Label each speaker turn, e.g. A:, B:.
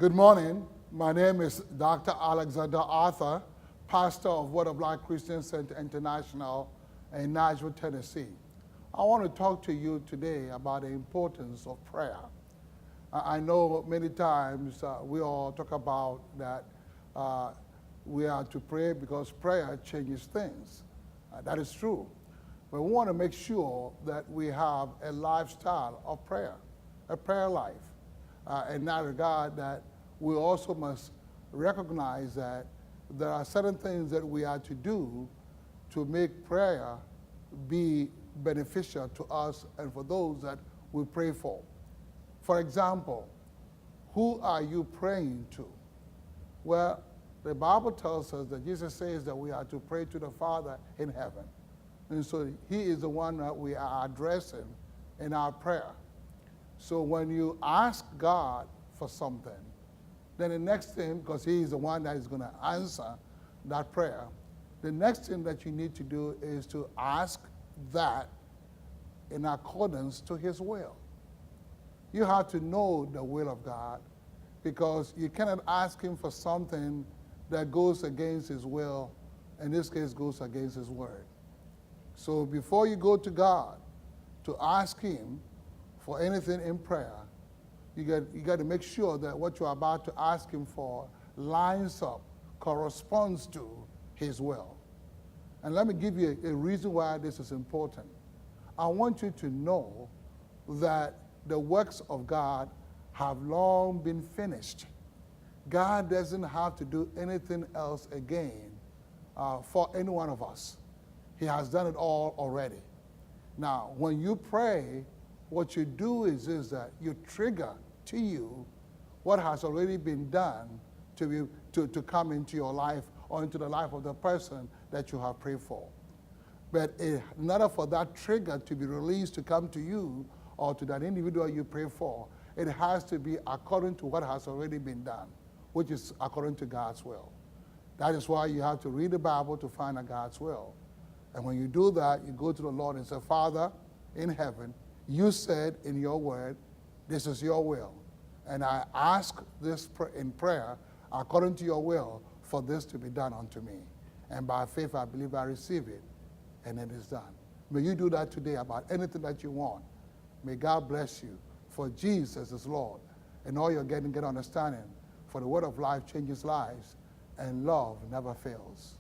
A: Good morning. My name is Dr. Alexander Arthur, pastor of Word of Life Christian Center International in Nashville, Tennessee. I want to talk to you today about the importance of prayer. I know many times we all talk about that we are to pray because prayer changes things. That is true. But we want to make sure that we have a lifestyle of prayer, a prayer life. In that regard, that we also must recognize that there are certain things that we are to do to make prayer be beneficial to us and for those that we pray for. For example, who are you praying to? Well, the Bible tells us that Jesus says that we are to pray to the Father in heaven. And so he is the one that we are addressing in our prayer. So when you ask God for something, then the next thing, because he is the one that is going to answer that prayer, the next thing that you need to do is to ask that in accordance to his will. You have to know the will of God, because you cannot ask him for something that goes against his will, in this case goes against his word. So before you go to God to ask him for anything in prayer, you got to make sure that what you're about to ask him for lines up, corresponds to his will. And let me give you a reason why this is important. I want you to know that the works of God have long been finished. God doesn't have to do anything else again for any one of us. He has done it all already. Now, when you pray, what you do is that you trigger to you what has already been done to come into your life or into the life of the person that you have prayed for. But in order for that trigger to be released to come to you or to that individual you pray for, it has to be according to what has already been done, which is according to God's will. That is why you have to read the Bible to find out God's will. And when you do that, you go to the Lord and say, Father in heaven, you said in your word, this is your will. And I ask this in prayer, according to your will, for this to be done unto me. And by faith, I believe I receive it, and it is done. May you do that today about anything that you want. May God bless you, for Jesus is Lord. And all you're getting, get understanding, for the word of life changes lives, and love never fails.